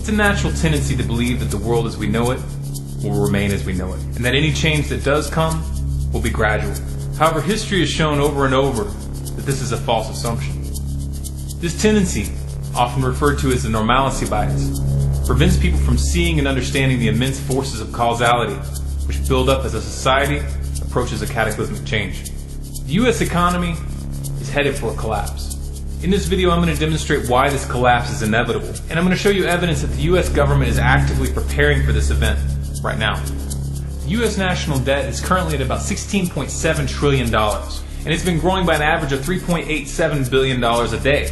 It's a natural tendency to believe that the world as we know it will remain as we know it, and that any change that does come will be gradual. However, history has shown over and over that this is a false assumption. This tendency, often referred to as the normalcy bias, prevents people from seeing and understanding the immense forces of causality which build up as a society approaches a cataclysmic change. The U.S. economy is headed for a collapse. In this video, I'm going to demonstrate why this collapse is inevitable, and I'm going to show you evidence that the U.S. government is actively preparing for this event right now. The U.S. national debt is currently at about $16.7 trillion, and it's been growing by an average of $3.87 billion a day.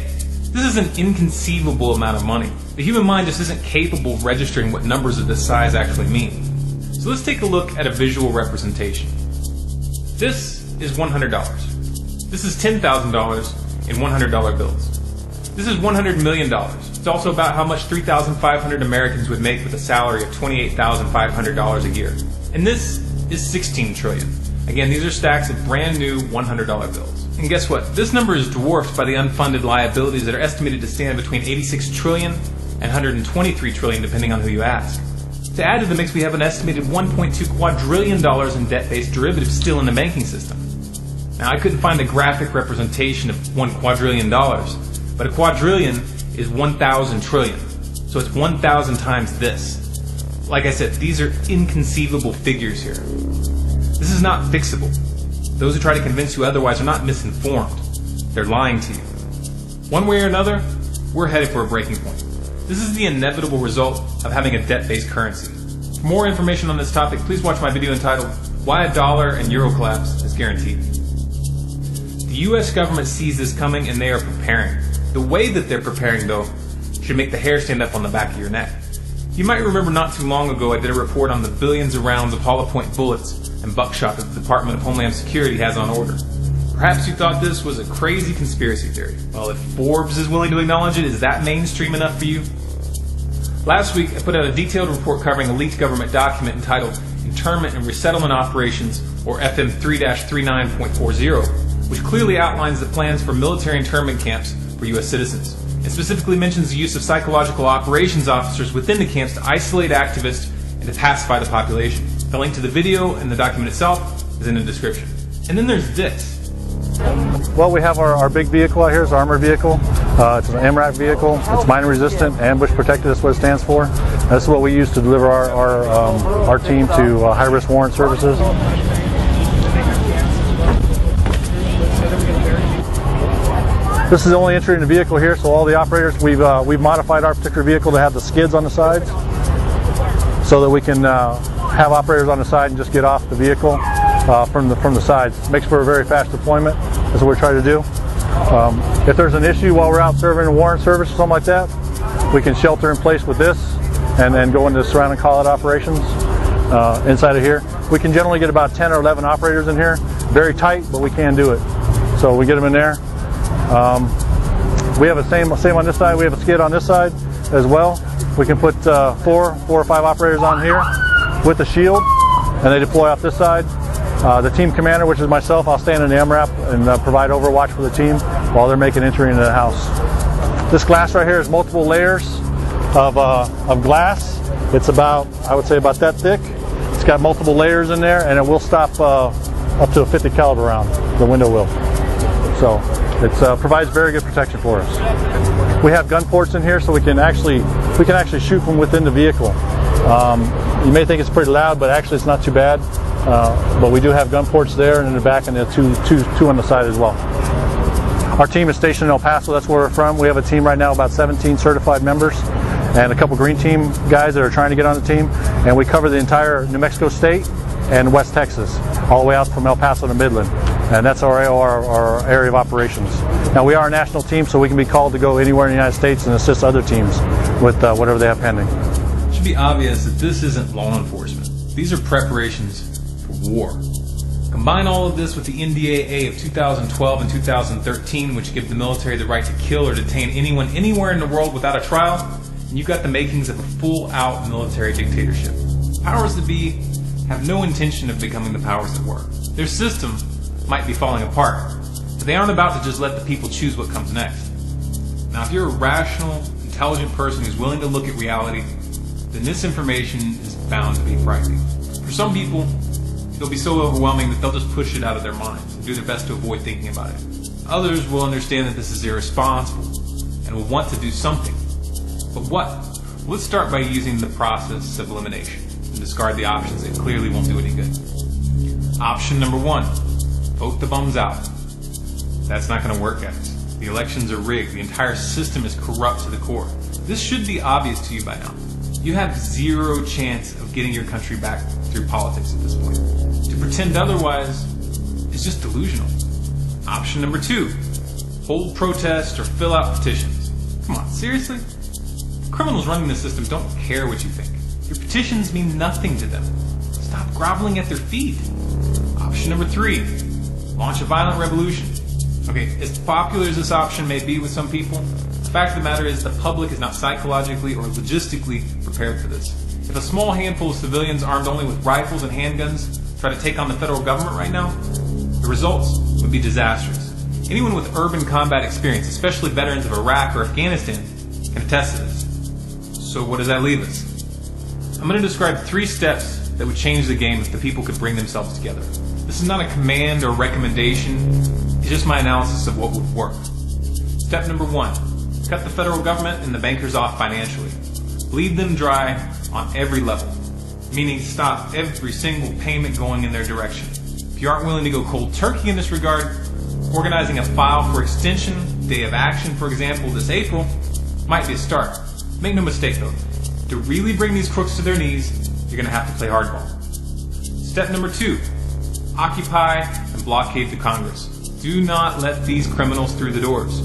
This is an inconceivable amount of money. The human mind just isn't capable of registering what numbers of this size actually mean. So let's take a look at a visual representation. This is $100. This is $10,000 in $100 bills. This is $100 million. It's also about how much 3,500 Americans would make with a salary of $28,500 a year. And this is $16 trillion. Again, these are stacks of brand new $100 bills. And guess what? This number is dwarfed by the unfunded liabilities that are estimated to stand between $86 trillion and $123 trillion, depending on who you ask. To add to the mix, we have an estimated $1.2 quadrillion in debt-based derivatives still in the banking system. Now, I couldn't find a graphic representation of $1 quadrillion, but a quadrillion is 1,000 trillion. So it's 1,000 times this. Like I said, these are inconceivable figures here. This is not fixable. Those who try to convince you otherwise are not misinformed. They're lying to you. One way or another, we're headed for a breaking point. This is the inevitable result of having a debt-based currency. For more information on this topic, please watch my video entitled Why a Dollar and Euro Collapse is Guaranteed. The U.S. government sees this coming and they are preparing. The way that they're preparing, though, should make the hair stand up on the back of your neck. You might remember not too long ago I did a report on the billions of rounds of hollow point bullets and buckshot that the Department of Homeland Security has on order. Perhaps you thought this was a crazy conspiracy theory. Well, if Forbes is willing to acknowledge it, is that mainstream enough for you? Last week, I put out a detailed report covering a leaked government document entitled Internment and Resettlement Operations, or FM 3-39.40, which clearly outlines the plans for military internment camps for U.S. citizens, and specifically mentions the use of psychological operations officers within the camps to isolate activists and to pacify the population. The link to the video and the document itself is in the description. And then there's this. Well, we have our big vehicle out here. It's an armored vehicle. It's an MRAP vehicle. It's mine resistant, ambush protected. That's what it stands for. This is what we use to deliver our team to high-risk warrant services. This is the only entry in the vehicle here, so all the operators, we've modified our particular vehicle to have the skids on the sides so that we can have operators on the side and just get off the vehicle from the sides. Makes for a very fast deployment. That's what we're trying to do. If there's an issue while we're out serving a warrant service or something like that, we can shelter in place with this and then go into surrounding call-out operations inside of here. We can generally get about 10 or 11 operators in here. Very tight, but we can do it. So we get them in there. We have the same on this side. We have a skid on this side as well. We can put four or five operators on here with a shield, and they deploy off this side. The team commander, which is myself, I'll stand in the MRAP and provide overwatch for the team while they're making entry into the house. This glass right here is multiple layers of glass. It's about, I would say, about that thick. It's got multiple layers in there, and it will stop up to a 50 caliber round. The window will. So it provides very good protection for us. We have gun ports in here, so we can actually shoot from within the vehicle. You may think it's pretty loud, but actually it's not too bad. But we do have gun ports there and in the back, and there are two on the side as well. Our team is stationed in El Paso. That's where we're from. We have a team right now, about 17 certified members, and a couple green team guys that are trying to get on the team. And we cover the entire New Mexico state and West Texas, all the way out from El Paso to Midland. And that's our area of operations. Now, we are a national team, so we can be called to go anywhere in the United States and assist other teams with whatever they have pending. It should be obvious that this isn't law enforcement. These are preparations for war. Combine all of this with the NDAA of 2012 and 2013, which give the military the right to kill or detain anyone anywhere in the world without a trial, and you've got the makings of a full-out military dictatorship. Powers that be have no intention of becoming the powers that were. Their system might be falling apart, but they aren't about to just let the people choose what comes next. Now, if you're a rational, intelligent person who's willing to look at reality, then this information is bound to be frightening. For some people, it'll be so overwhelming that they'll just push it out of their minds and do their best to avoid thinking about it. Others will understand that this is irresponsible and will want to do something. But what? Let's start by using the process of elimination and discard the options that clearly won't do any good. Option number 1, vote the bums out. That's not going to work, guys. The elections are rigged. The entire system is corrupt to the core. This should be obvious to you by now. You have zero chance of getting your country back through politics at this point. To pretend otherwise is just delusional. Option number 2, hold protests or fill out petitions. Come on, seriously? The criminals running the system don't care what you think. Your petitions mean nothing to them. Stop groveling at their feet. Option number 3, launch a violent revolution. Okay, as popular as this option may be with some people, the fact of the matter is the public is not psychologically or logistically prepared for this. If a small handful of civilians armed only with rifles and handguns try to take on the federal government right now, the results would be disastrous. Anyone with urban combat experience, especially veterans of Iraq or Afghanistan, can attest to this. So what does that leave us? I'm going to describe 3 steps that would change the game if the people could bring themselves together. This is not a command or recommendation, it's just my analysis of what would work. Step number 1, cut the federal government and the bankers off financially. Bleed them dry on every level, meaning stop every single payment going in their direction. If you aren't willing to go cold turkey in this regard, organizing a file for extension, day of action, for example, this April, might be a start. Make no mistake though, to really bring these crooks to their knees, you're going to have to play hardball. Step number 2, occupy and blockade the Congress. Do not let these criminals through the doors.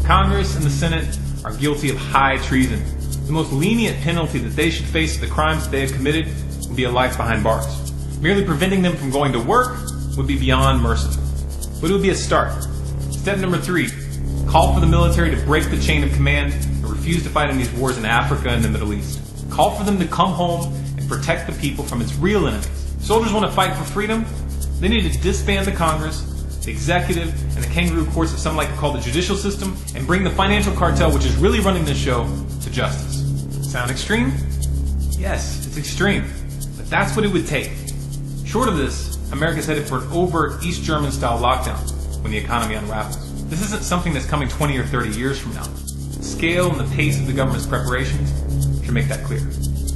Congress and the Senate are guilty of high treason. The most lenient penalty that they should face for the crimes that they have committed would be a life behind bars. Merely preventing them from going to work would be beyond merciful. But it would be a start. Step number 3, call for the military to break the chain of command and refuse to fight in these wars in Africa and the Middle East. Call for them to come home and protect the people from its real enemies. If soldiers want to fight for freedom, they need to disband the Congress, the executive, and the kangaroo courts that some like to call the judicial system, and bring the financial cartel, which is really running this show, to justice. Sound extreme? Yes, it's extreme. But that's what it would take. Short of this, America's headed for an overt East German-style lockdown when the economy unravels. This isn't something that's coming 20 or 30 years from now. The scale and the pace of the government's preparations should make that clear.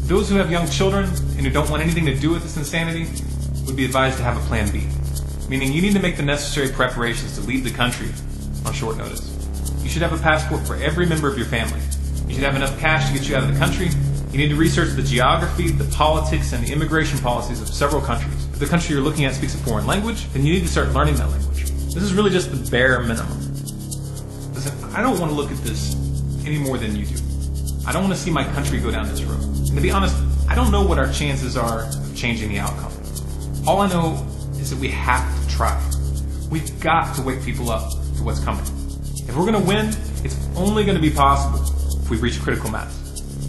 Those who have young children and who don't want anything to do with this insanity would be advised to have a plan B. Meaning you need to make the necessary preparations to leave the country on short notice. You should have a passport for every member of your family. You should have enough cash to get you out of the country. You need to research the geography, the politics, and the immigration policies of several countries. If the country you're looking at speaks a foreign language, then you need to start learning that language. This is really just the bare minimum. Listen, I don't want to look at this any more than you do. I don't want to see my country go down this road. And to be honest, I don't know what our chances are of changing the outcome. All I know is that we have to try. We've got to wake people up to what's coming. If we're going to win, it's only going to be possible if we reach critical mass.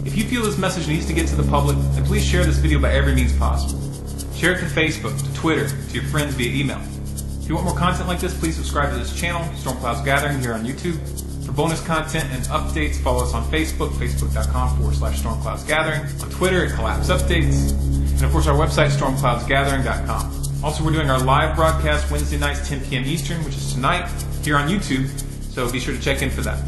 If you feel this message needs to get to the public, then please share this video by every means possible. Share it to Facebook, to Twitter, to your friends via email. If you want more content like this, please subscribe to this channel, Storm Clouds Gathering, here on YouTube. For bonus content and updates, follow us on Facebook, facebook.com/StormCloudsGathering. On Twitter at Collapse Updates. And of course our website, stormcloudsgathering.com. Also, we're doing our live broadcast Wednesday nights, 10 p.m. Eastern, which is tonight, here on YouTube. So be sure to check in for that.